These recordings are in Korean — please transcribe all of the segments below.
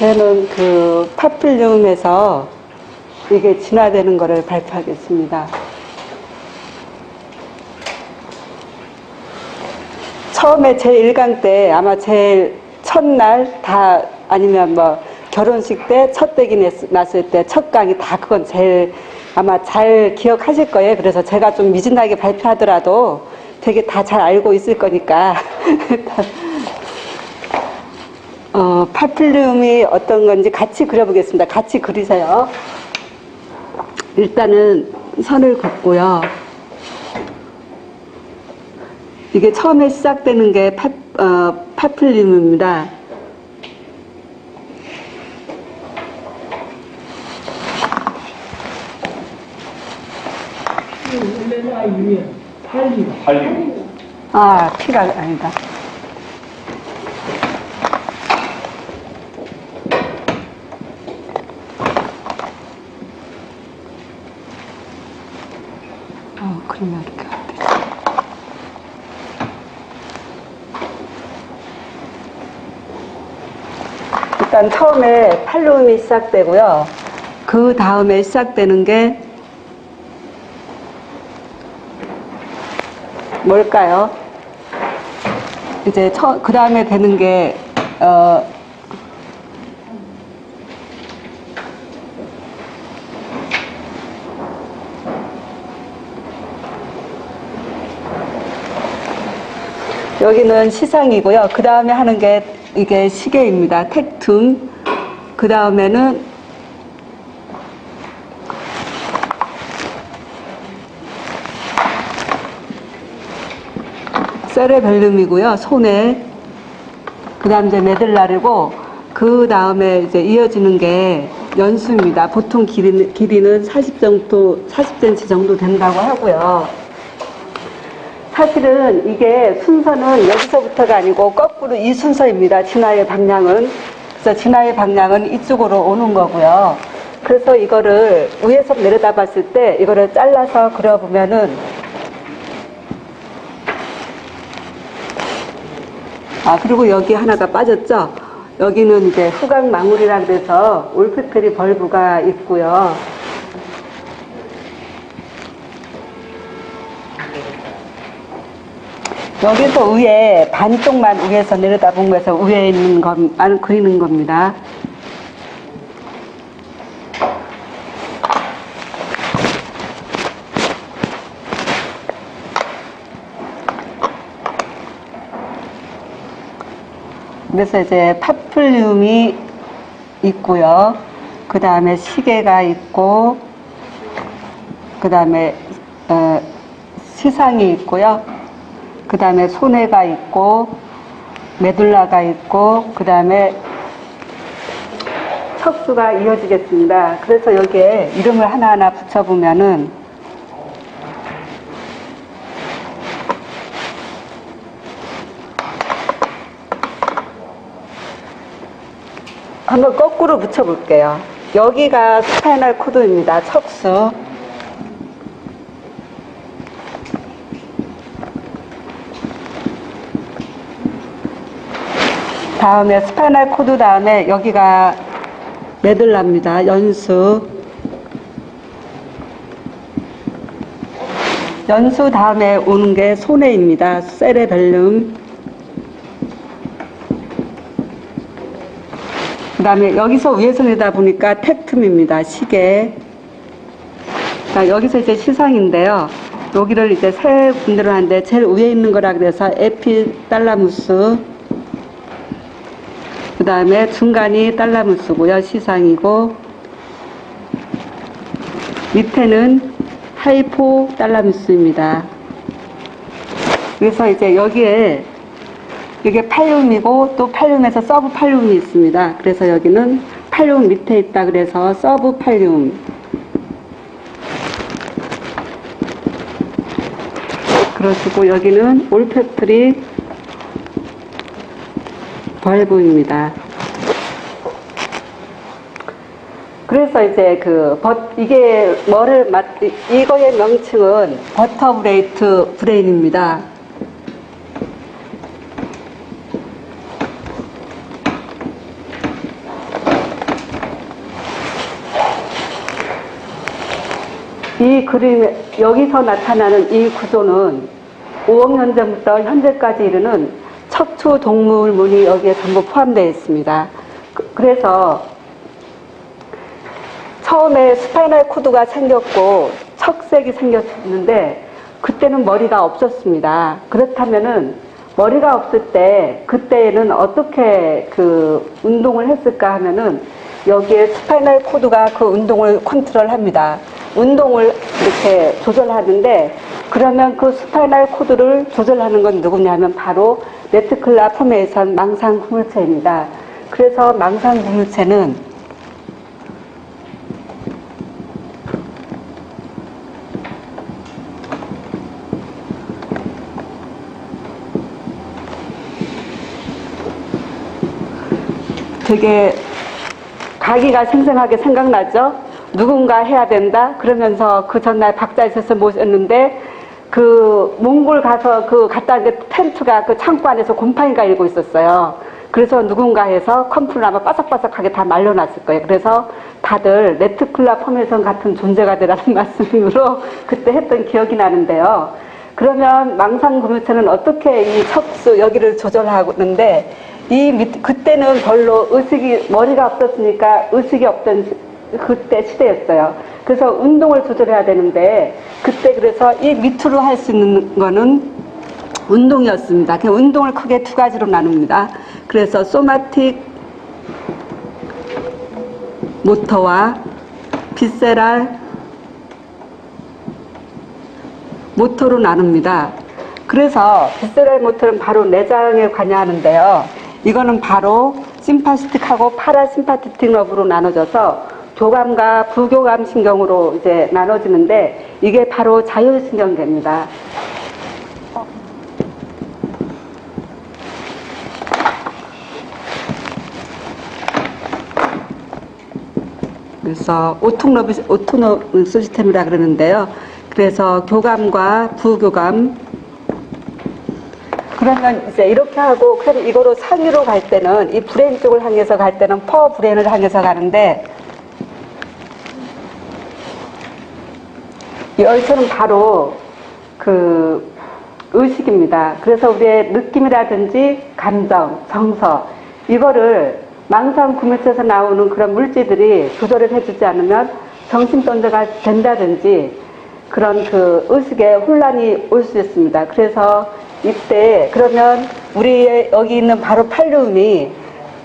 저는 그 파플륨에서 이게 진화되는 것을 발표하겠습니다. 처음에 제1강 때 아마 제일 첫날 다 아니면 뭐 결혼식 때 첫 댁이 났을 때 첫 강의 다 그건 제일 아마 잘 기억하실 거예요. 그래서 제가 좀 미진하게 발표하더라도 되게 다 잘 알고 있을 거니까 파플륨이 어떤 건지 같이 그려보겠습니다. 같이 그리세요. 일단은 선을 긋고요. 이게 처음에 시작되는 게 파플륨입니다. 팔리움. 아, P가 아니다. 그러면 이렇게 하면 되지. 일단 처음에 팔륨이 시작되고요. 그 다음에 시작되는 게 뭘까요? 이제 그 다음에 되는 게 여기는 시상이고요. 그 다음에 하는 게 이게 시계입니다. 텍툼. 그 다음에는 세레벨룸이고요. 손에. 그 다음 이제 메들라르고, 그 다음에 이제 이어지는 게 연수입니다. 보통 길이는 40cm 정도 된다고 하고요. 사실은 이게 순서는 여기서부터가 아니고 거꾸로 이 순서입니다. 진화의 방향은. 그래서 진화의 방향은 이쪽으로 오는 거고요. 그래서 이거를 위에서 내려다 봤을 때 이거를 잘라서 그려보면은 그리고 여기 하나가 빠졌죠? 여기는 이제 후각망울이라 그래서 올페페리 벌브가 있고요. 여기서 위에 반쪽만 위에서 내려다보면서 위에 있는 것만 그리는 겁니다. 그래서 이제 파플륨이 있고요. 그 다음에 시계가 있고, 그 다음에 시상이 있고요. 그 다음에 손해가 있고, 메둘라가 있고, 그 다음에 척수가 이어지겠습니다. 그래서 여기에 이름을 하나하나 붙여보면은 한번 거꾸로 붙여볼게요. 여기가 스파이널 코드입니다. 척수. 다음에 스파이널 코드 다음에 여기가 메들라입니다. 연수. 연수 다음에 오는 게 손해입니다. 세레벨룸. 그 다음에 여기서 위에서 내다 보니까 텍툼입니다. 시계. 자, 여기서 이제 시상인데요. 여기를 이제 세 분들을 하는데 제일 위에 있는 거라 그래서 에피달라무스. 그 다음에 중간이 달라무스고요. 시상이고. 밑에는 하이포달라무스입니다. 그래서 이제 여기에 이게 팔륨이고 또 팔륨에서 서브 팔륨이 있습니다. 그래서 여기는 팔륨 밑에 있다 그래서 서브 팔륨. 그러시고 여기는 올페프리 벌브입니다. 그래서 이제 이게 이거의 명칭은 버터브레이트 브레인입니다. 이 그림, 여기서 나타나는 이 구조는 5억 년 전부터 현재까지 이르는 척추 동물문이 여기에 전부 포함되어 있습니다. 그래서 처음에 스파이널 코드가 생겼고 척색이 생겼는데 그때는 머리가 없었습니다. 그렇다면은 머리가 없을 때 그때는 어떻게 그 운동을 했을까 하면은 여기에 스파이널 코드가 그 운동을 컨트롤합니다. 운동을 이렇게 조절하는데 그러면 그 스파이널 코드를 조절하는 건 누구냐면 바로 레티큘라 포메이션 망상구물체입니다. 그래서 망상구물체는 되게 가기가 생생하게 생각나죠? 누군가 해야 된다? 그러면서 그 전날 박자에서 모셨는데 그 몽골 가서 그 갔다 왔는데 텐트가 그 창고 안에서 곰팡이가 일고 있었어요. 그래서 누군가 해서 컴프를 아마 바삭바삭하게 다 말려놨을 거예요. 그래서 다들 레티큘라 포메이션 같은 존재가 되라는 말씀으로 그때 했던 기억이 나는데요. 그러면 망상구물체는 어떻게 이 척수 여기를 조절하는데 그때는 별로 의식이, 머리가 없었으니까 의식이 없던 그때 시대였어요. 그래서 운동을 조절해야 되는데, 그때 그래서 이 밑으로 할 수 있는 거는 운동이었습니다. 그 운동을 크게 두 가지로 나눕니다. 그래서 소마틱 모터와 비세랄 모터로 나눕니다. 그래서 비세랄 모터는 바로 내장에 관여하는데요. 이거는 바로 심파스틱하고 파라심파티틱 러브로 나눠져서 교감과 부교감 신경으로 이제 나눠지는데 이게 바로 자율신경계입니다. 그래서 오토노 시스템이라 그러는데요. 그래서 교감과 부교감. 그러면 이제 이렇게 하고, 그럼 이거로 상위로 갈 때는, 이 브레인 쪽을 향해서 갈 때는 퍼 브레인을 향해서 가는데, 여기서는 바로 그 의식입니다. 그래서 우리의 느낌이라든지 감정, 정서, 이거를 망상구물체에서 나오는 그런 물질들이 조절을 해주지 않으면 정신병자가 된다든지 그런 그 의식에 혼란이 올 수 있습니다. 그래서 이때 그러면 우리 여기 있는 바로 팔륨이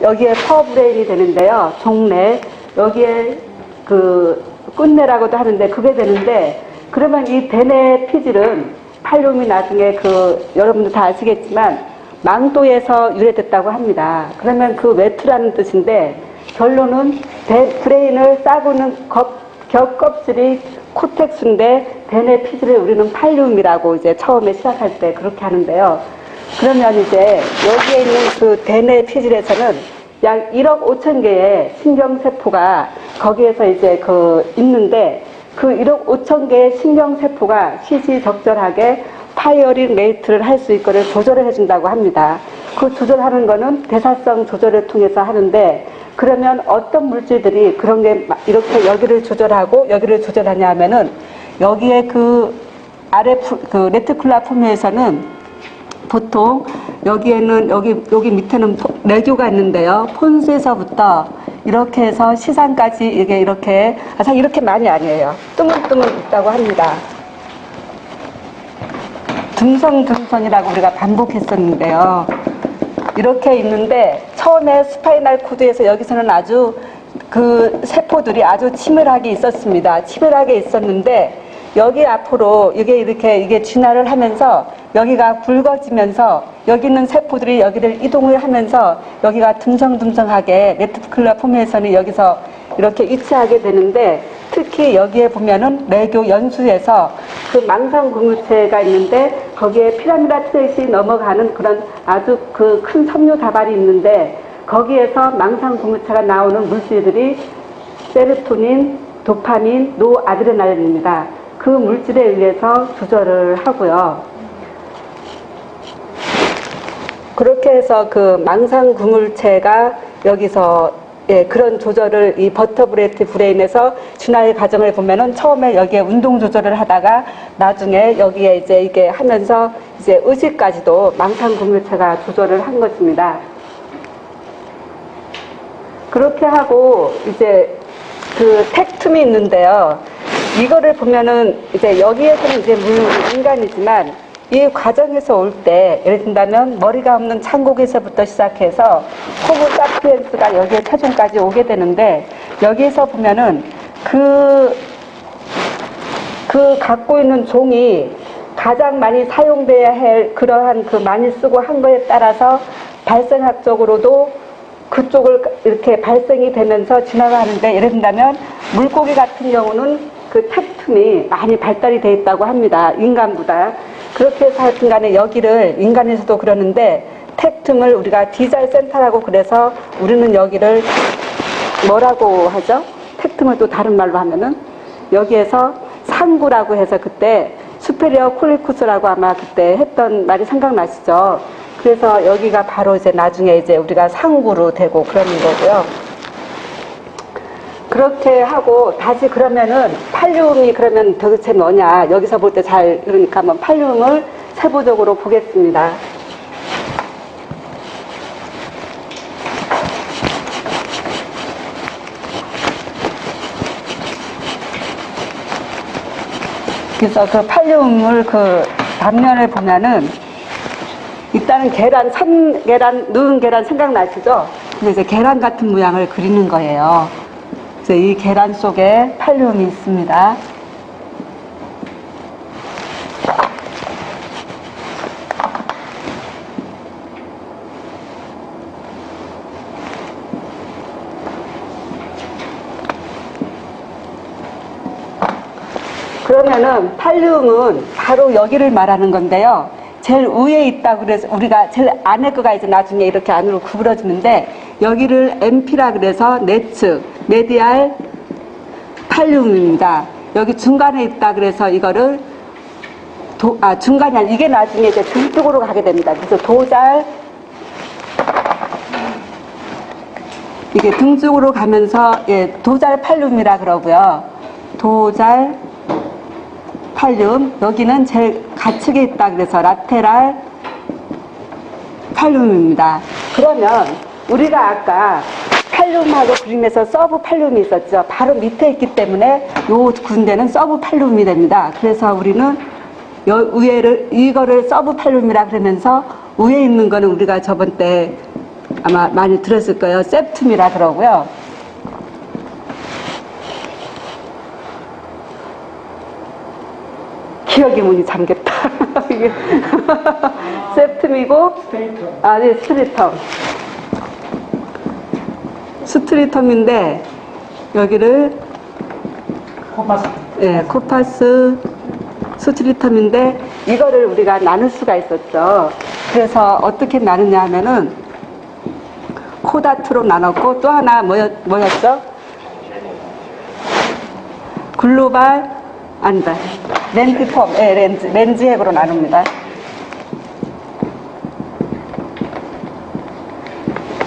여기에 퍼브레인이 되는데요. 종래 여기에 그 끝내라고도 하는데 그게 되는데 그러면 이 대뇌 피질은 팔륨이 나중에 그 여러분들 다 아시겠지만 망도에서 유래됐다고 합니다. 그러면 그 외투라는 뜻인데 결론은 브레인을 싸고는 겹껍질이 코텍스인데 대뇌 피질을 우리는 팔륨이라고 이제 처음에 시작할 때 그렇게 하는데요. 그러면 이제 여기에 있는 그 대뇌 피질에서는 약 1억 5천 개의 신경세포가 거기에서 이제 있는데 그 1억 5천 개의 신경세포가 시시적절하게 파이어링 레이트를 할 수 있거를 조절을 해준다고 합니다. 그 조절하는 거는 대사성 조절을 통해서 하는데 그러면 어떤 물질들이 그런 게 이렇게 여기를 조절하고 여기를 조절하냐 하면은 여기에 그 아래 그 레티큘라 포메에서는 보통 여기에는 여기 밑에는 내교가 있는데요. 폰스에서부터 이렇게 해서 시상까지 이게 이렇게 이렇게 많이 아니에요. 뜨문뜨문 있다고 합니다. 듬성듬성이라고 우리가 반복했었는데요. 이렇게 있는데 처음에 스파이널 코드에서 여기서는 아주 그 세포들이 아주 치밀하게 있었습니다. 치밀하게 있었는데 여기 앞으로 이게 진화를 하면서 여기가 굵어지면서 여기 있는 세포들이 여기를 이동을 하면서 여기가 듬성듬성하게 레티큘라 포메이션이 여기서 이렇게 위치하게 되는데 특히 여기에 보면은 내교 연수에서 그 망상구물체가 있는데 거기에 피라미다 트레이시 넘어가는 그런 아주 그 큰 섬유 다발이 있는데 거기에서 망상구물체가 나오는 물질들이 세로토닌, 도파민, 노아드레날린입니다. 그 물질에 의해서 조절을 하고요. 그렇게 해서 그 망상구물체가 여기서 그런 조절을 이 버터브레트 브레인에서 진화의 과정을 보면은 처음에 여기에 운동 조절을 하다가 나중에 여기에 이제 이게 하면서 이제 의식까지도 망상구물체가 조절을 한 것입니다. 그렇게 하고 이제 그 텍툼이 있는데요. 이거를 보면은 이제 여기에서는 이제 물론 인간이지만 이 과정에서 올 때 예를 든다면 머리가 없는 창국에서부터 시작해서 호모사피엔스가 여기에 최종까지 오게 되는데 여기에서 보면은 그 갖고 있는 종이 가장 많이 사용돼야 할 그러한 그 많이 쓰고 한 거에 따라서 발생학적으로도 그쪽을 이렇게 발생이 되면서 진화가 하는데 예를 든다면 물고기 같은 경우는 그 텍툼이 많이 발달이 돼 있다고 합니다. 인간보다. 그렇게 해서 하여튼 간에 여기를 인간에서도 그러는데 텍툼을 우리가 디잘센터라고 그래서 우리는 여기를 뭐라고 하죠? 텍툼을 또 다른 말로 하면은 여기에서 상구라고 해서 그때 수페리어 콜리쿠스라고 아마 그때 했던 말이 생각나시죠? 그래서 여기가 바로 이제 나중에 이제 우리가 상구로 되고 그러는 거고요. 그렇게 하고 다시 그러면은 팔륨이 그러면 도대체 뭐냐 여기서 볼 때 잘 그러니까 한번 팔륨을 세부적으로 보겠습니다. 그래서 그 팔륨을 그 단면을 보면은 일단은 계란, 참계란, 누은 계란 생각나시죠? 근데 이제 계란 같은 모양을 그리는 거예요. 그래서 이 계란 속에 팔륨이 있습니다. 그러면은 팔륨은 바로 여기를 말하는 건데요. 제일 위에 있다 그래서 우리가 제일 안에 거가 이제 나중에 이렇게 안으로 구부러지는데 여기를 MP라 그래서 내측 메디알 팔륨입니다. 여기 중간에 있다 그래서 이거를 중간이 아니라 이게 나중에 이제 등 쪽으로 가게 됩니다. 그래서 도잘 이게 등 쪽으로 가면서 예, 도잘 팔륨이라 그러고요. 도잘 팔륨 여기는 제일 가측에 있다 그래서 라테랄 팔륨입니다. 그러면 우리가 아까 팔륨하고 그림에서 서브 팔륨이 있었죠. 바로 밑에 있기 때문에 요 군데는 서브 팔륨이 됩니다. 그래서 우리는 위에를 이거를 서브 팔륨이라 그러면서 위에 있는 거는 우리가 저번 때 아마 많이 들었을 거예요. septum이라 그러고요. 기억의 문이 잠겼다. 이게 septum이고 네, 스트리텀. 스트리텀인데 여기를 코파스. 예, 코파스 스트리텀인데 이거를 우리가 나눌 수가 있었죠. 그래서 어떻게 나누냐 하면은 코다트로 나눴고 또 하나 뭐였죠? 글로벌 아니다. 렌티폼, 예, 렌즈핵으로 나눕니다.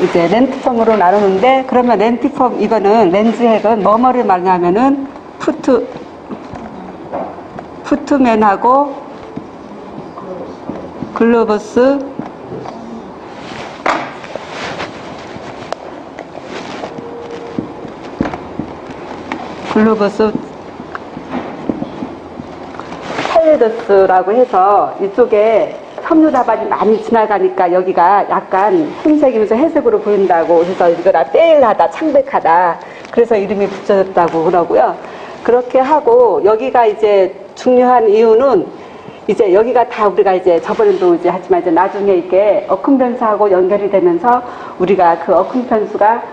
이제 렌티폼으로 나누는데 그러면 렌티폼 이거는 렌즈핵은 뭐뭐를 말하냐면은 푸트맨하고 글로버스 팔리더스라고 해서 이쪽에 섬유다발이 많이 지나가니까 여기가 약간 흰색이면서 회색으로 보인다고 해서 이거라 떼일하다 창백하다 그래서 이름이 붙여졌다고 그러고요. 그렇게 하고 여기가 이제 중요한 이유는 이제 여기가 다 우리가 이제 저번에도 이제 하지만 이제 나중에 이게 어쿰펜스하고 연결이 되면서 우리가 그 어쿰펜스가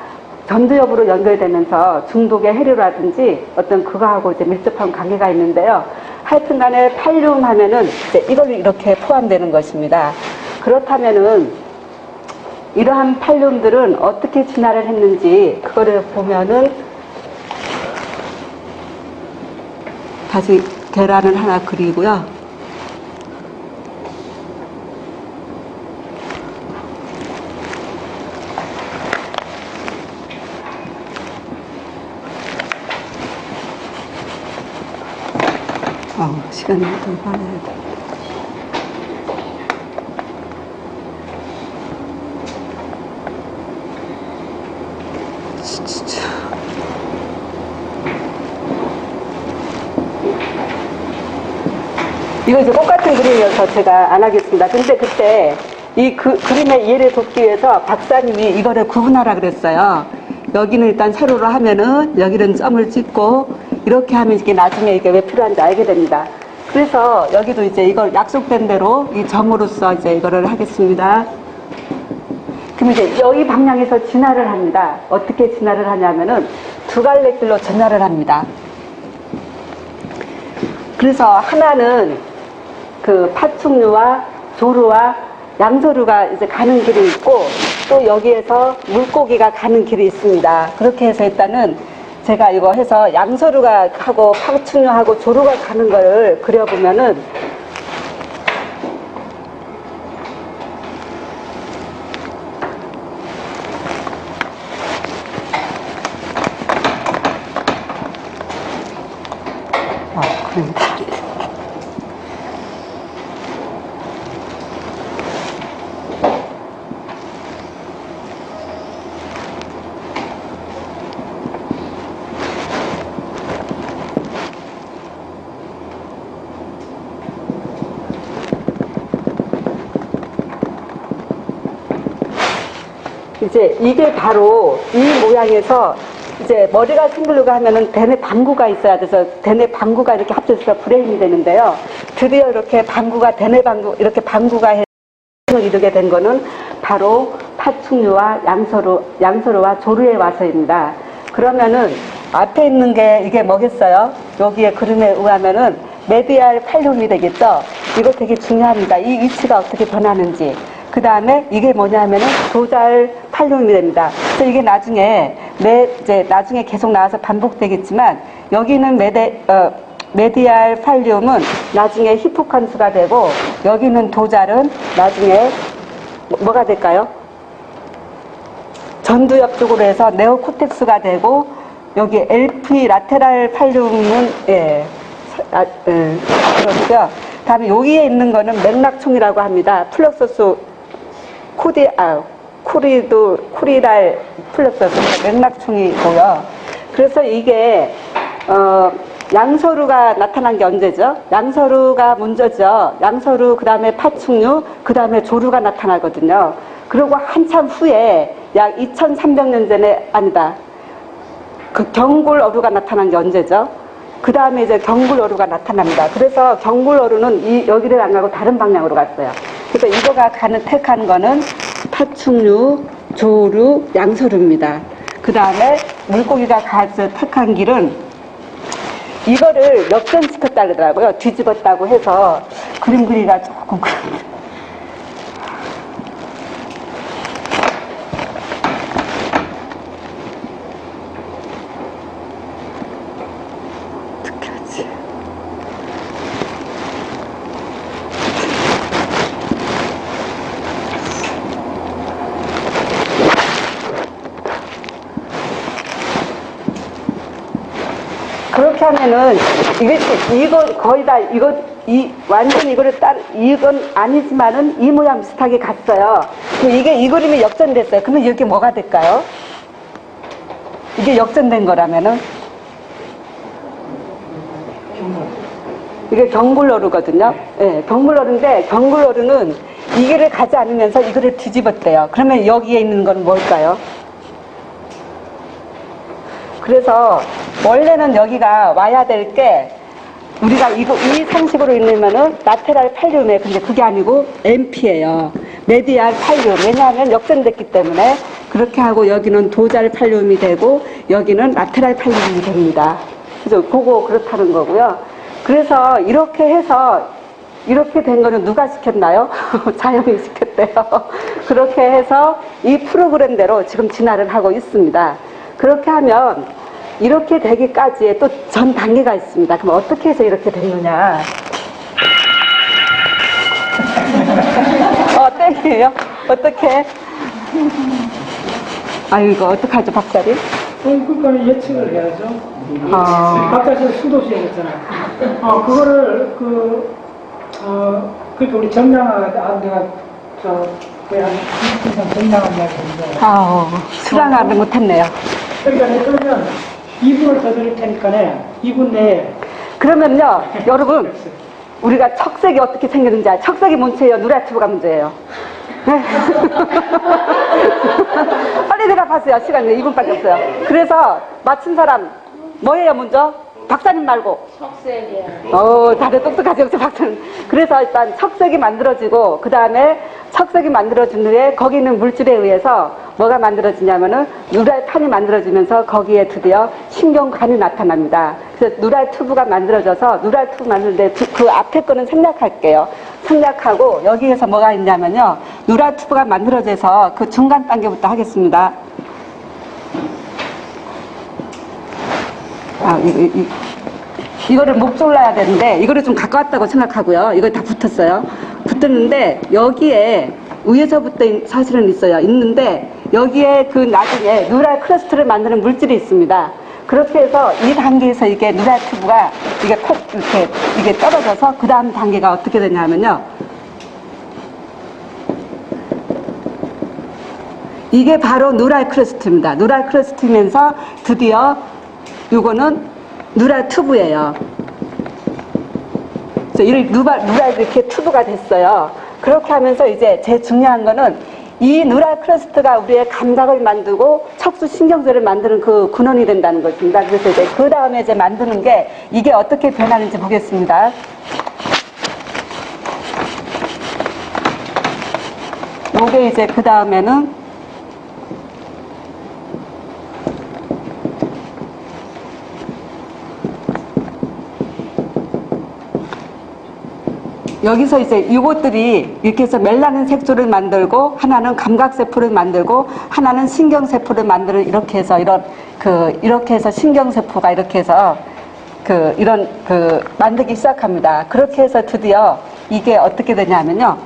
전두엽으로 연결되면서 중독의 해류라든지 어떤 그거하고 이제 밀접한 관계가 있는데요. 하여튼 간에 팔륨 하면은 이제 이걸로 이렇게 포함되는 것입니다. 그렇다면은 이러한 팔륨들은 어떻게 진화를 했는지 그거를 보면은 다시 계란을 하나 그리고요. 시간이 좀 빨라야 돼. 진짜. 이거 이제 똑같은 그림이어서 제가 안 하겠습니다. 근데 그때 이 그림의 이해를 돕기 위해서 박사님이 이거를 구분하라 그랬어요. 여기는 일단 세로로 하면은 여기는 점을 찍고 이렇게 하면 이게 나중에 이게 왜 필요한지 알게 됩니다. 그래서 여기도 이제 이걸 약속된 대로 이 점으로서 이제 이거를 하겠습니다. 그럼 이제 여기 방향에서 진화를 합니다. 어떻게 진화를 하냐면은 두 갈래 길로 진화를 합니다. 그래서 하나는 그 파충류와 조류와 양서류가 이제 가는 길이 있고 또 여기에서 물고기가 가는 길이 있습니다. 그렇게 해서 일단은 제가 이거 해서 양서류가 하고 파충류하고 조류가 가는 걸 그려보면은 그런다. 이제 이게 바로 이 모양에서 이제 머리가 싱글루가 하면은 대뇌 방구가 있어야 돼서 대뇌 방구가 이렇게 합쳐서 브레인이 되는데요. 드디어 이렇게 방구가 대뇌 방구 이렇게 방구가 해서 이루게 된 거는 바로 파충류와 양서류와 조류에 와서입니다. 그러면은 앞에 있는 게 이게 뭐겠어요? 여기에 그림에 의하면은 메디알 팔륨이 되겠죠? 이거 되게 중요합니다. 이 위치가 어떻게 변하는지. 그 다음에 이게 뭐냐면은 도잘 팔륨이 됩니다. 그래서 이게 나중에 나중에 계속 나와서 반복되겠지만 여기는 메디알 팔륨은 나중에 히포칸스가 되고 여기는 도잘은 나중에 뭐가 될까요? 전두엽 쪽으로 해서 네오코텍스가 되고 여기 LP 라테랄 팔륨은 그렇죠. 다음에 여기에 있는 거는 맥락총이라고 합니다. 플럭서스 코리달 플럭서스 맥락총이고요. 그래서 이게 양서류가 나타난 게 언제죠? 양서류가 먼저죠. 양서류, 그 다음에 파충류, 그 다음에 조류가 나타나거든요. 그리고 한참 후에 약 2300년 전에, 아니다. 그 경굴어류가 나타난 게 언제죠? 그 다음에 이제 경굴어류가 나타납니다. 그래서 경굴어류는 여기를 안 가고 다른 방향으로 갔어요. 그래서 이거가 택한 거는 파충류, 조류, 양서류입니다. 그 다음에 물고기가 가서 택한 길은 이거를 역전시켰다 그러더라고요. 뒤집었다고 해서 그림 그리기가 조금 그럽니다. 어떻게 하지? 그렇게 하면은 이거 거의 다 완전 이거를 이건 아니지만은 이 모양 비슷하게 갔어요. 이 그림이 역전됐어요. 그러면 이게 뭐가 될까요? 이게 역전된 거라면은 이게 경굴어류거든요. 네, 경굴어류인데 경굴어류는 이 길을 가지 않으면서 이거를 뒤집었대요. 그러면 여기에 있는 건 뭘까요? 그래서 원래는 여기가 와야 될 게 우리가 이 상식으로 읽으면은 라테랄 팔륨에 근데 그게 아니고 MP예요. 메디알 팔륨. 왜냐하면 역전됐기 때문에 그렇게 하고 여기는 도잘 팔륨이 되고 여기는 라테랄 팔륨이 됩니다. 그래서 그거 그렇다는 거고요. 그래서 이렇게 해서 이렇게 된 거는 누가 시켰나요? 자연이 시켰대요. 그렇게 해서 이 프로그램대로 지금 진화를 하고 있습니다. 그렇게 하면 이렇게 되기까지의 또 전 단계가 있습니다. 그럼 어떻게 해서 이렇게 됐느냐? 땡이에요? 어떻게? 아유, 이거 어떡하죠, 박사님? 그거는 예측을 해야죠. 아. 아까 저 수도시에 했잖아요. 그거를 그러니까 우리 정량아 내가 거의 한 20분 이상 정량한 이야기 했는데. 수량하지 못했네요. 그러니까 그러면 2분을 더 드릴 테니까네 2분 내에. 그러면요, 여러분, 우리가 척색이 어떻게 생겼는지 알아요? 척색이 문제예요? 누라튜브가 문제예요? 네. 빨리 대답하세요. 시간이 2분밖에 없어요. 그래서 맞춘 사람 뭐예요 먼저? 박사님 말고. 척색이에요. 다들 똑똑하지 역시 박사님. 그래서 일단 척색이 만들어지고 그 다음에 척색이 만들어진 후에 거기 있는 물질에 의해서 뭐가 만들어지냐면은 누랄탄이 만들어지면서 거기에 드디어 신경관이 나타납니다. 그래서 누랄 튜브가 만들어져서 누랄 튜브 만드는데 그 앞에 거는 생략할게요. 생략하고 여기에서 뭐가 있냐면요. 누랄 튜브가 만들어져서 그 중간 단계부터 하겠습니다. 이거를 목 졸라야 되는데 이거를 좀 가까웠다고 생각하고요. 이거 다 붙었어요. 붙었는데 여기에 위에서부터 사실은 있는데 여기에 그 나중에 누랄 크러스트를 만드는 물질이 있습니다. 그렇게 해서 이 단계에서 이게 누랄 튜브가 이게 콕 이렇게 이게 떨어져서 그 다음 단계가 어떻게 되냐면요. 이게 바로 누랄 크러스트입니다. 누랄 크러스트면서 드디어 요거는 누랄 튜브예요. 그래서 누랄 이렇게 튜브가 됐어요. 그렇게 하면서 이제 제일 중요한 거는 이 누랄 크러스트가 우리의 감각을 만들고 척수 신경제를 만드는 그 근원이 된다는 것입니다. 그래서 이제 그 다음에 이제 만드는 게 이게 어떻게 변하는지 보겠습니다. 요게 이제 그 다음에는 여기서 이제 이것들이 이렇게 해서 멜라닌 색소를 만들고 하나는 감각세포를 만들고 하나는 신경세포를 만드는 이렇게 해서 이렇게 해서 신경세포가 이렇게 해서 만들기 시작합니다. 그렇게 해서 드디어 이게 어떻게 되냐면요.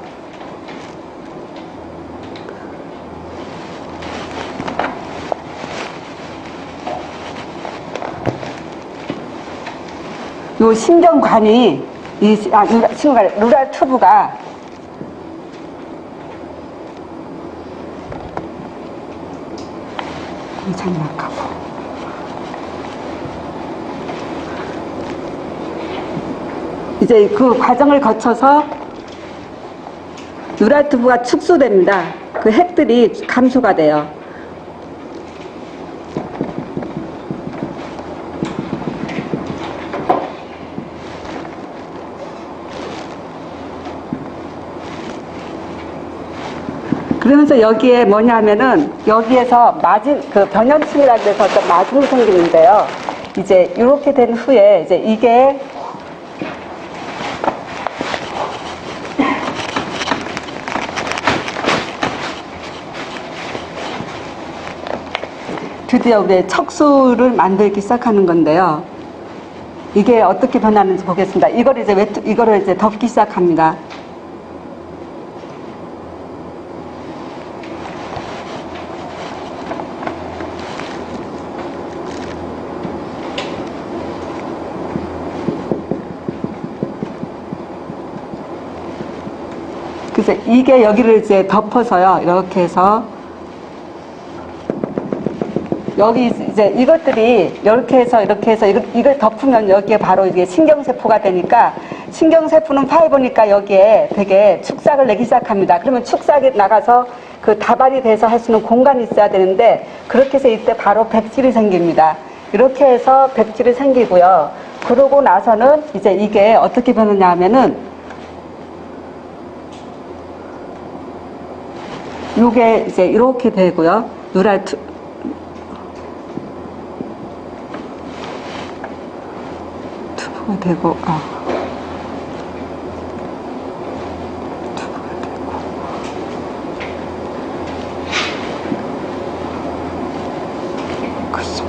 요 신경관이 누랄 튜브가 장난하고 이제 그 과정을 거쳐서 누랄 튜브가 축소됩니다. 그 핵들이 감소가 돼요. 그러면서 여기에 뭐냐면은 여기에서 변연층이라고 해서 어떤 마중이 생기는데요. 이제 이렇게 된 후에 이제 이게 드디어 우리의 척수를 만들기 시작하는 건데요. 이게 어떻게 변하는지 보겠습니다. 이거를 이제 덮기 시작합니다. 그래서 이게 여기를 이제 덮어서요. 이렇게 해서 여기 이제 이것들이 이렇게 해서 이걸 덮으면 여기에 바로 이게 신경세포가 되니까 신경세포는 파이버니까 여기에 되게 축삭을 내기 시작합니다. 그러면 축삭이 나가서 그 다발이 돼서 할 수 있는 공간이 있어야 되는데 그렇게 해서 이때 바로 백질이 생깁니다. 이렇게 해서 백질이 생기고요. 그러고 나서는 이제 이게 어떻게 변하냐 하면은 요게 이제 이렇게 되고요. 누랄 튜브가 되고, 튜브가 되고. 글쎄요.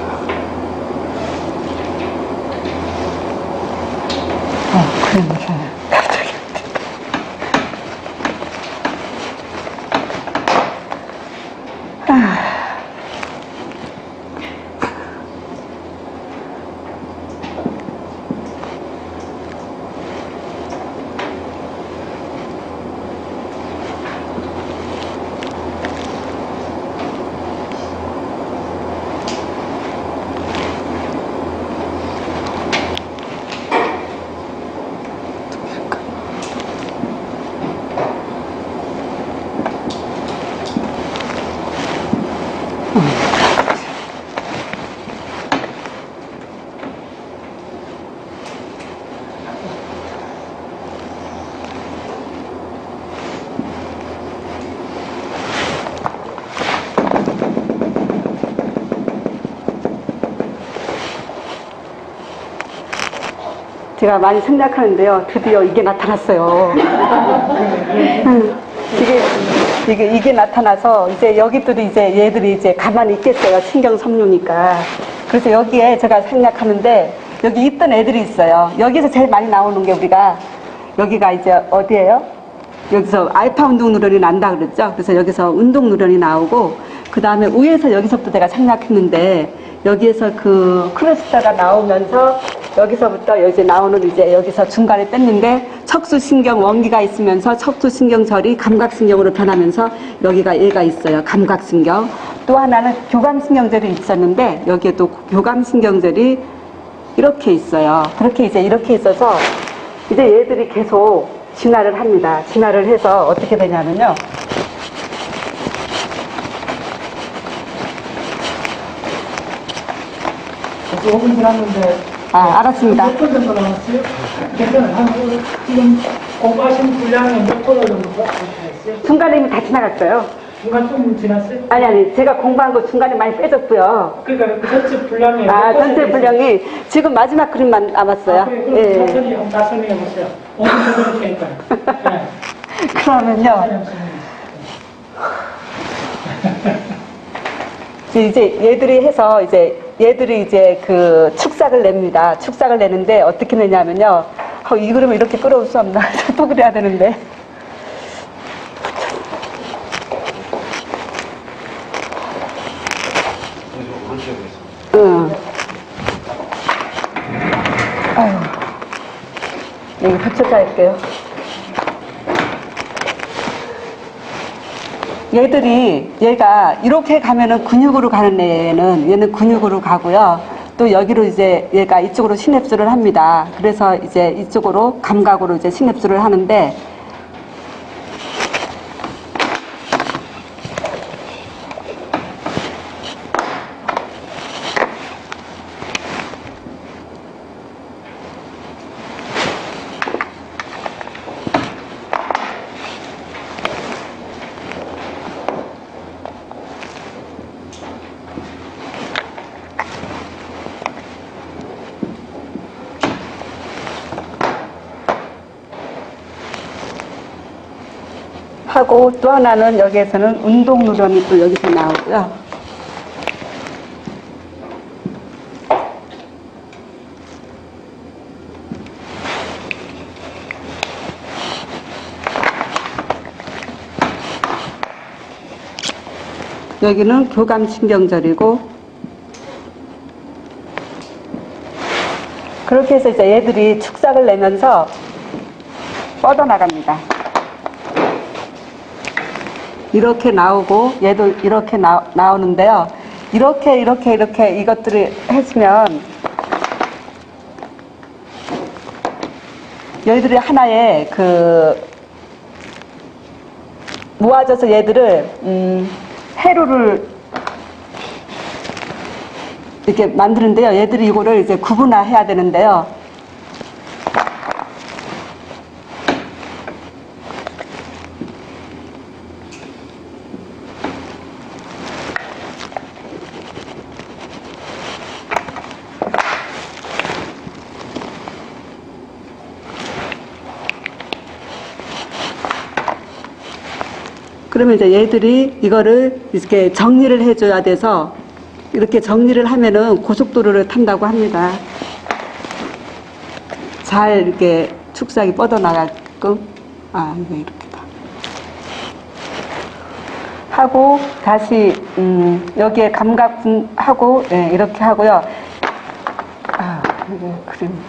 그래, 무서워요. 갑자기. 제가 많이 생략하는데요. 드디어 이게 나타났어요. 이게 나타나서 이제 여기들이 이제 얘들이 이제 가만히 있겠어요. 신경 섬유니까. 그래서 여기에 제가 생략하는데 여기 있던 애들이 있어요. 여기서 제일 많이 나오는 게 우리가 여기가 이제 어디예요? 여기서 알파 운동 누런이 난다 그랬죠. 그래서 여기서 운동 누런이 나오고 그 다음에 위에서 여기서부터 내가 생략했는데 여기에서 그 크로스타가 나오면서 여기서부터 이제 나오는 이제 여기서 중간에 뺐는데 척수신경 원기가 있으면서 척수신경절이 감각신경으로 변하면서 여기가 얘가 있어요. 감각신경. 또 하나는 교감신경절이 있었는데 여기에 또 교감신경절이 이렇게 있어요. 그렇게 이제 이렇게 있어서 이제 얘들이 계속 진화를 합니다. 진화를 해서 어떻게 되냐면요. 5분 지났는데. 알았습니다. 몇 분 정도 남았어요? 괜찮아요. 지금 공부하신 분량은 몇 프로 정도 하셨어요? 중간에 이미 다 지나갔어요. 중간 좀 지났어요? 아니, 제가 공부한 거 중간에 많이 빼줬고요. 그러니까 그 전체 분량이 전체 분량이 지금 마지막 그림만 남았어요. 그래, 그럼 예. 천천히 한번 다 설명해 보세요. 5분 정도 되니까. 네. 그러면요. 이제 얘들이 해서 얘들이 이제 그 축삭을 냅니다. 축삭을 내는데 어떻게 내냐면요. 이 그림을 이렇게 끌어올 수 없나? 또 그래야 되는데. 응. 아유. 여기 붙여서 할게요. 얘가 이렇게 가면은 근육으로 가는 얘는 근육으로 가고요. 또 여기로 이제 얘가 이쪽으로 시냅스를 합니다. 그래서 이제 이쪽으로 감각으로 이제 시냅스를 하는데 하고 또 하나는 여기에서는 운동 누런이 또 여기서 나오고요. 여기는 교감신경절이고 그렇게 해서 이제 얘들이 축삭을 내면서 뻗어나갑니다. 이렇게 나오고 얘도 이렇게 나오는데요. 이렇게 이것들을 해주면 얘들이 하나의 그 모아져서 얘들을 회로를 이렇게 만드는데요. 얘들이 이거를 이제 구분화해야 되는데요. 그러면 이제 얘들이 이거를 이렇게 정리를 해줘야 돼서 이렇게 정리를 하면은 고속도로를 탄다고 합니다. 잘 이렇게 축삭이 뻗어나가게끔. 이거 이렇게다. 하고 다시 여기에 감각하고 이렇게 하고요. 이게 그림.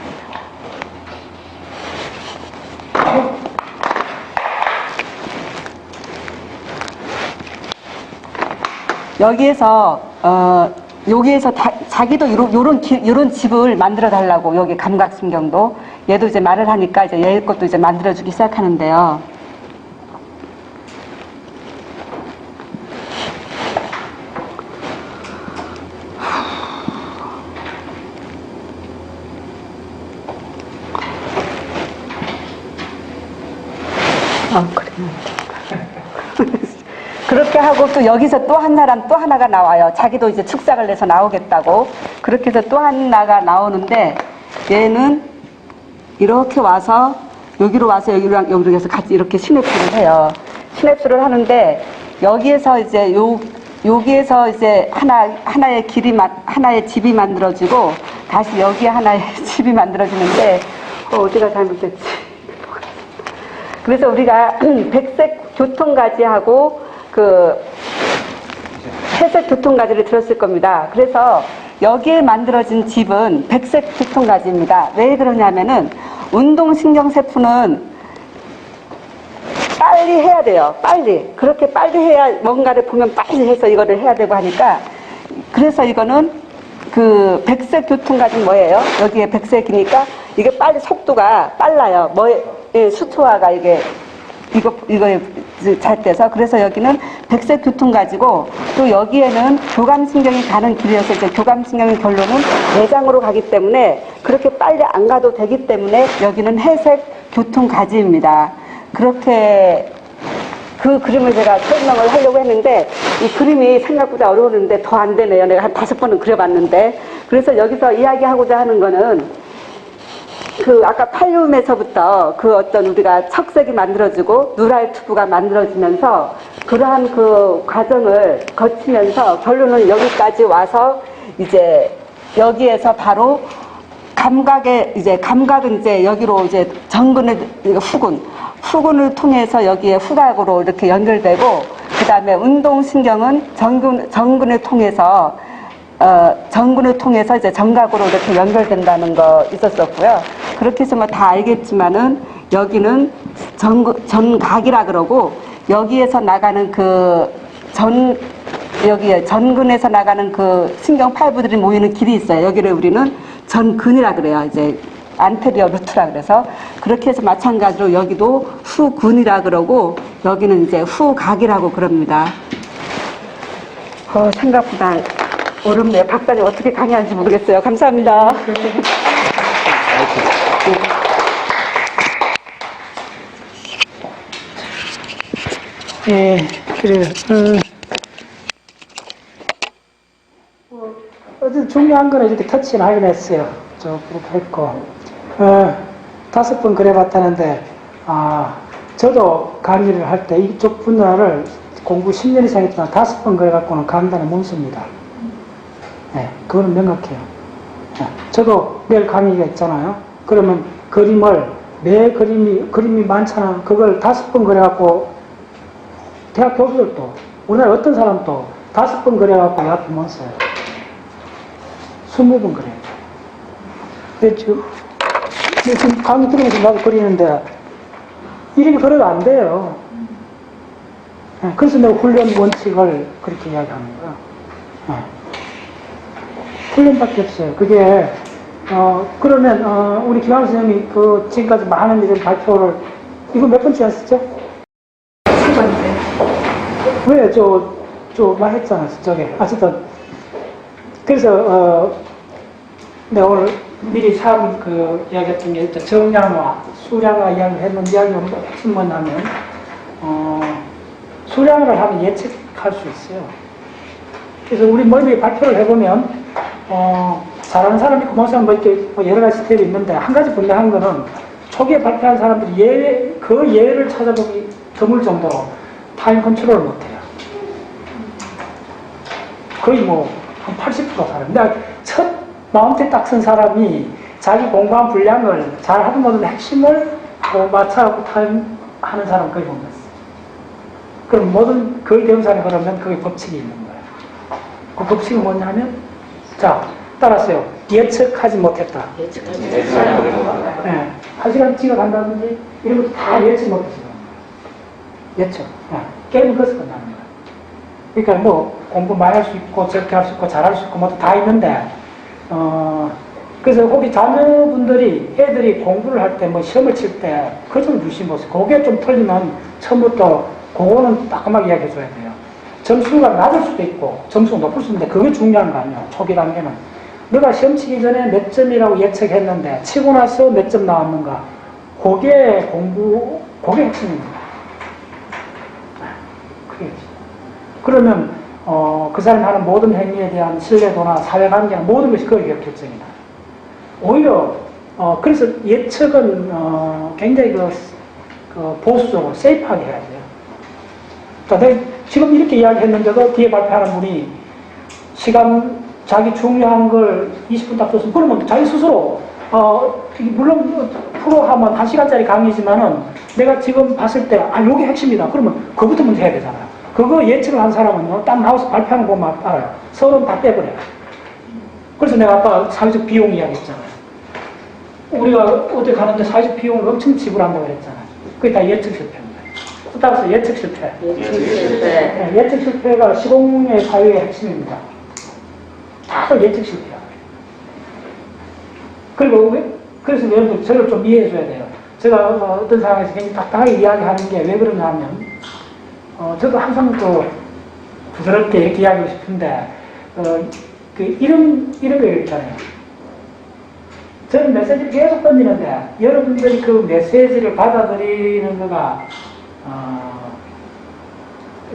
여기에서 여기에서 자기도 요런 집을 만들어 달라고 여기 감각신경도 얘도 이제 말을 하니까 이제 얘 것도 이제 만들어 주기 시작하는데요. 그래요. 그렇게 하고 또 여기서 또 한 사람 또 하나가 나와요. 자기도 이제 축사를 내서 나오겠다고. 그렇게 해서 또 하나가 나오는데 얘는 이렇게 와서 여기로 와서 여기로 해서 같이 이렇게 시냅스를 해요. 시냅스를 하는데 여기에서 이제 여기에서 이제 하나의 하나의 집이 만들어지고 다시 여기에 하나의 집이 만들어지는데 어디가 잘못됐지? 그래서 우리가 백색 교통가지하고 그 회색 교통가지를 들었을 겁니다. 그래서 여기에 만들어진 집은 백색 교통가지입니다. 왜 그러냐면은 운동신경세포는 빨리 해야 돼요. 빨리. 그렇게 빨리 해야 뭔가를 보면 빨리 해서 이거를 해야 되고 하니까 그래서 이거는 그 백색 교통가지는 뭐예요? 여기에 백색이니까 이게 빨리 속도가 빨라요. 수초화가 이거에 잘 돼서 그래서 여기는 백색 교통가지고 또 여기에는 교감신경이 가는 길이어서 이제 교감신경의 결론은 내장으로 가기 때문에 그렇게 빨리 안 가도 되기 때문에 여기는 회색 교통가지입니다. 그렇게 그 그림을 제가 설명을 하려고 했는데 이 그림이 생각보다 어려웠는데 더 안 되네요. 내가 한 5번은 그려봤는데 그래서 여기서 이야기하고자 하는 거는 그 아까 팔륨에서부터 그 어떤 우리가 척색이 만들어지고 누랄 투부가 만들어지면서 그러한 그 과정을 거치면서 결론은 여기까지 와서 이제 여기에서 바로 감각은 이제 여기로 이제 정근의 후군을 통해서 여기에 후각으로 이렇게 연결되고 그 다음에 운동신경은 정근을 통해서 이제 정각으로 이렇게 연결된다는 거 있었었고요. 그렇게 해서 뭐 다 알겠지만은 여기는 전각이라 그러고 여기에서 나가는 여기에 전근에서 나가는 그 신경 파이브들이 모이는 길이 있어요. 여기를 우리는 전근이라 그래요. 이제 안테리어 루트라 그래서 그렇게 해서 마찬가지로 여기도 후근이라 그러고 여기는 이제 후각이라고 그럽니다. 생각보다 어렵네요. 박사님 어떻게 강의하는지 모르겠어요. 감사합니다. 예, 그래요. 어쨌든 중요한 거는 이렇게 터치를 하긴 했어요. 그렇게 했고, 5번 그래봤다는데, 저도 강의를 할 때 이쪽 분야를 공부 10년 이상 했지만 5번 그래갖고는 강단을 못 씁니다. 네, 그거는 명확해요. 네, 저도 매일 강의가 있잖아요. 그러면 매 그림이 많잖아. 그걸 5번 그래갖고, 대학 교수들도, 우리나라 어떤 사람도 5번 그래갖고 앞에 못 써요. 20번 그래요. 근데 지금 강의 들으면서 나도 그리는데, 이름이 그래도 안 돼요. 네, 그래서 내가 훈련 원칙을 그렇게 이야기하는 거야. 네. 훈련밖에 없어요. 그게, 그러면, 우리 김환 선생님이 지금까지 많은 이런 발표를, 이거 몇 번째 하셨죠? 7번째. 왜, 많이 했잖아, 저게. 어쨌든. 그래서, 내가 오늘 미리 이야기했던 게, 정량화, 수량화 이야기를 했는데, 이야기 무슨 뭐냐면, 수량을 하면 예측할 수 있어요. 그래서 우리 멀리 발표를 해보면, 잘하는 사람이 있고, 못 사람 이렇게 여러 가지 스텝이 있는데, 한 가지 분명한 거는, 초기에 발표한 사람들이 그 예를 찾아보기 드물 정도로 타임 컨트롤을 못해요. 거의 한 80% 사람. 근데 첫 마운트에 딱 선 사람이 자기 공부한 분량을 잘 하든 못하든 핵심을 맞춰갖고 타임 하는 사람은 거의 못 봤어요. 그럼 거의 배운 사람이 그러면 그게 법칙이 있는 거예요. 그 법칙이 뭐냐면, 자, 따라서요. 예측하지 못했다. 네. 1시간 지각한다든지 이런 것도 다 예측 못했어요. 예측. 네. 게임은 그래서 끝납니다. 그러니까 공부 많이 할 수 있고, 적게 할 수 있고, 잘할 수 있고, 다 있는데, 그래서 혹시 애들이 공부를 할 때, 시험을 칠 때, 그거 좀 유심보세요. 그게 좀 틀리면 처음부터 그거는 따끔하게 이야기해줘야 돼요. 점수가 낮을 수도 있고, 점수가 높을 수도 있는데, 그게 중요한 거 아니에요. 초기 단계는. 너가 시험 치기 전에 몇 점이라고 예측했는데, 치고 나서 몇 점 나왔는가. 그게 핵심입니다. 그렇지. 그러면 그 사람이 하는 모든 행위에 대한 신뢰도나 사회관계나 모든 것이 거기에 결정이 나요. 오히려 그래서 예측은 굉장히 그 보수적으로 세이프하게 해야 돼요. 그러니까 지금 이렇게 이야기했는데도 뒤에 발표하는 분이 시간 자기 중요한 걸 20분 딱 줬으면 그러면 자기 스스로 물론 프로 하면 1시간짜리 강의지만은 내가 지금 봤을 때 요게 핵심이다. 그러면 그거부터 먼저 해야 되잖아요. 그거 예측을 한 사람은요, 딱 나와서 발표하는 거 보면 알아요. 서론 다 빼버려요. 그래서 내가 아까 사회적 비용 이야기 했잖아요. 우리가 어디 가는데 사회적 비용을 엄청 지불한다고 그랬잖아요. 그게 다 예측 실패입니다. 따라서 예측 실패. 예측 실패가 시공의 사회의 핵심입니다. 다들 예측 실패야. 그리고 그래서 여러분 저를 좀 이해해 줘야 돼요. 제가 어떤 상황에서 굉장히 딱딱하게 이야기하는 게 왜 그러냐면 저도 항상 또 부드럽게 이렇게 이야기하고 싶은데 이런 거 있잖아요. 저는 메시지를 계속 던지는데 여러분들이 그 메시지를 받아들이는 거가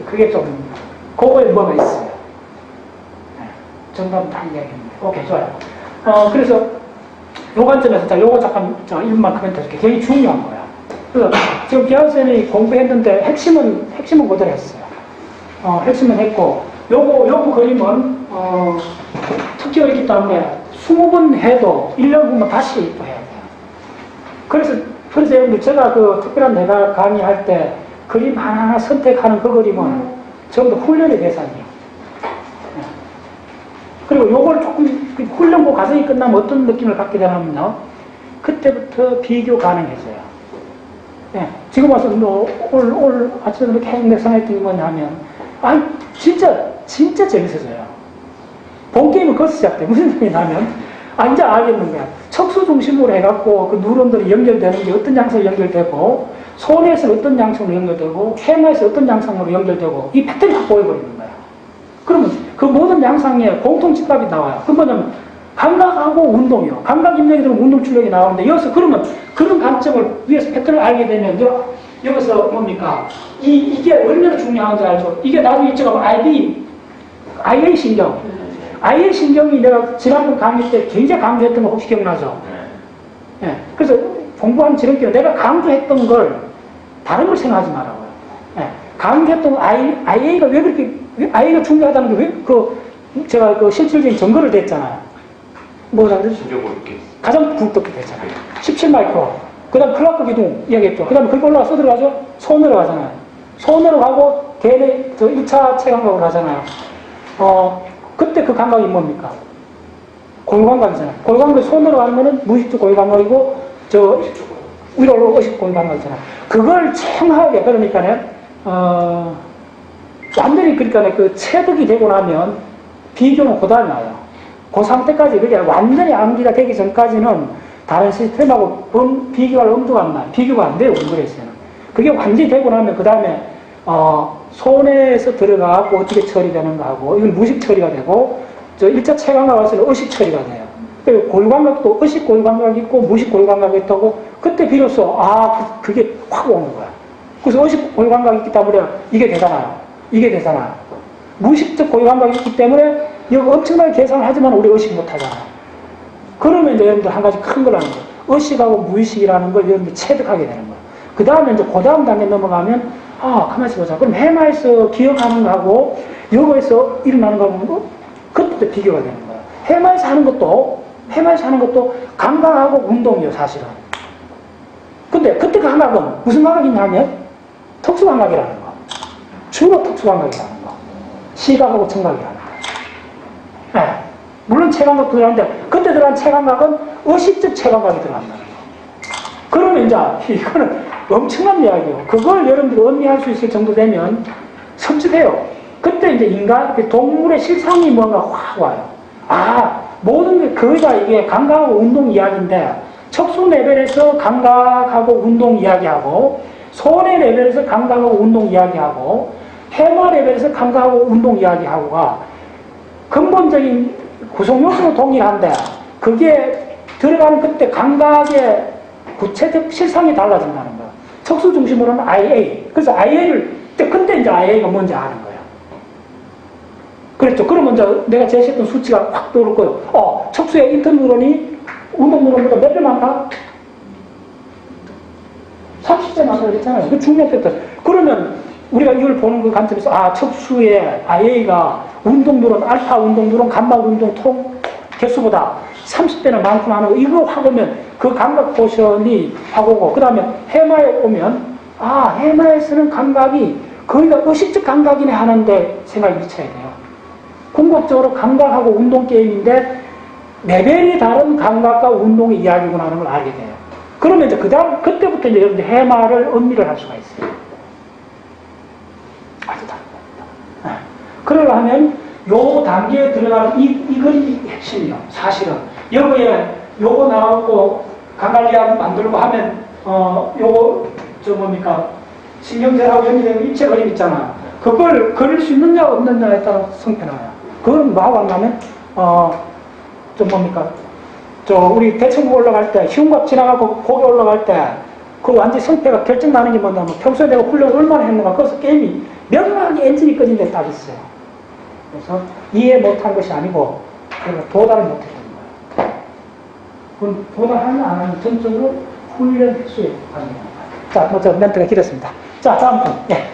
그게 좀 그거에 뭐가 있어요. 정답은 다 이야기했는데 오케이 좋아요. 그래서 요 관점에서 자 요거 잠깐 이분만 코멘트 해줄게. 굉장히 중요한 거야. 그래서 지금 기아쌤이 공부했는데 핵심은 그대로 했어요. 핵심은 했고 요거 그림은 특징이 있기 때문에 20번 해도 1년 후면 다시 또 해야 돼요. 그래서 여러분들 제가 그 특별한 내가 강의할 때 그림 하나하나 선택하는 그 그림은 전부 훈련의 대상이에요. 그리고 요걸 조금 훈련 그 과정이 끝나면 어떤 느낌을 갖게 되냐면요. 그때부터 비교 가능해져요. 예, 지금 와서 올 아침에 이렇게 행동했던 게 뭐냐면 진짜 재밌어져요. 본 게임은 거기서 시작돼. 무슨 소리냐면 이제 알겠는 거야. 척수 중심으로 해갖고 그 뉴런들이 연결되는 게 어떤 양상으로 연결되고 손에서 어떤 양상으로 연결되고 해마에서 어떤 양상으로 연결되고 이 패턴이 다 보여버리는 거야. 그러면 그 모든 양상에 공통집합이 나와요. 그 뭐냐면 감각하고 운동이요. 감각 입력이 들으면 운동 출력이 나오는데 여기서 그러면 그런 관점을 위해서 패턴을 알게 되면 여기서 뭡니까? 이게 얼마나 중요한지 알죠? 이게 나중에 제가 IA 신경. IA 신경이 내가 지난번 강의 때 굉장히 강조했던 거 혹시 기억나죠? 예. 그래서 공부하는 지름길 내가 강조했던 걸 다른 걸 생각하지 말라고요. 예. 강조했던 IA가 왜 그렇게 IA가 중요하다는 게 왜 제가 그 실질적인 증거를 댔잖아요. 뭐라 그러지? 가장 굵게 됐잖아요. 17마이크로. 그 다음 클라크 기둥 이야기했죠. 그 다음에 그렇게 올라가서 들어가죠? 손으로 가잖아요. 손으로 가고 대뇌 1차 체감각으로 가잖아요. 그때 그 감각이 뭡니까? 골감각이잖아요. 골감각이 손으로 가면은 무의식적 골감각이고 위로 의식 골감각이잖아요. 그걸 정확하게 그러니까는 완전히 그러니까 그 체득이 되고 나면 비교는 그 다음에 나와요. 그 상태까지 그게 완전히 암기가 되기 전까지는 다른 시스템하고 비교할 엄두가 안 나요. 비교가 안 돼요. 우리에서는. 그게 완전히 되고 나면 그 다음에 손에서 들어가고 어떻게 처리되는가 하고 이건 무식 처리가 되고 1차 체감각 와서는 의식 처리가 돼요. 그리고 골감각도 의식 골감각이 있고 무식 골감각이 있다고 그때 비로소 그게 확 오는 거야. 그래서 의식 골감각이 있기 때문에 이게 되잖아요. 무식적 골감각이 있기 때문에 여기 엄청나게 계산을 하지만 우리 의식 못 하잖아요. 그러면 이제 여러분들 한 가지 큰 걸 하는 거예요. 의식하고 무의식이라는 걸 여러분들 체득하게 되는 거예요. 그 다음에 이제 그 다음 단계 넘어가면 가만히 있어보자. 그럼 해마에서 기억하는 거하고 여거에서 일어나는 거 보면 그때 비교가 되는 거예요. 해마에서 하는 것도 감각하고 운동이에요, 사실은. 근데 그때 그 감각은 무슨 감각이 있냐면 특수감각이라는 거. 주로 특수감각이라는 거. 시각하고 청각이라는 거. 네. 물론 체감각도 들어가는데 그때 들어간 체감각은 의식적 체감각이 들어간다는 거. 그러면 이제 이거는 엄청난 이야기예요. 그걸 여러분들이 의미할 수 있을 정도 되면 섭섭해요. 그때 이제 동물의 실상이 뭔가 확 와요. 모든 게 거의 다 이게 감각하고 운동 이야기인데 척수 레벨에서 감각하고 운동 이야기하고 손의 레벨에서 감각하고 운동 이야기하고 해마 레벨에서 감각하고 운동 이야기하고가 근본적인 구성 요소는 동일한데 그게 들어가는 그때 감각의 구체적 실상이 달라진다는 거예요. 척수 중심으로는 IA, 그래서 IA를, 근데 이제 IA가 뭔지 아는 거예요. 그랬죠. 그러면 이제 내가 제시했던 수치가 확 떠오를 거예요. 척수의 인터뉴런이 운동 뉴런보다 몇 배 많다? 30배 많다 그랬잖아요. 그 중요한 팩터. 그러면 우리가 이걸 보는 그 관점에서, 척수의 IA가 운동 뉴런, 알파 운동 뉴런, 감마 운동 통 개수보다 30배나 많구나 하는 거, 이거 확 오면 그 감각 포션이 확 오고, 그 다음에 해마에 오면, 해마에서는 감각이 거의가 의식적 감각이네 하는데 생각이 미쳐야 돼요. 궁극적으로 감각하고 운동 게임인데 레벨이 다른 감각과 운동의 이야기구나 하는 걸 알게 돼요. 그러면 이제 그때부터 이제 여러분들 해마를 음미를 할 수가 있어요. 아주 다릅니다. 그러려 하면 요 단계에 들어가는 이 그림이 핵심이에요. 사실은. 여기에 요거 나오고 감각리학 만들고 하면, 요거, 신경제하고 연결되는 입체 그림 있잖아. 그걸 그릴 수 있느냐, 없느냐에 따라 성패나요. 그건 뭐하고 하냐면, 우리 대청고 올라갈 때, 시운갑 지나가고 고개 올라갈 때, 그 완전 성패가 결정나는 게 뭐냐면, 평소에 내가 훈련을 얼마나 했는가, 그래서 게임이 명확하게 엔진이 꺼진 데 딱 있어요. 그래서 이해 못한 것이 아니고, 도달을 못했던 거예요. 그건 도달하면 안 하면 전적으로 훈련 횟수에 관계합니다. 자, 멘트가 길었습니다. 자, 다음 분. 예.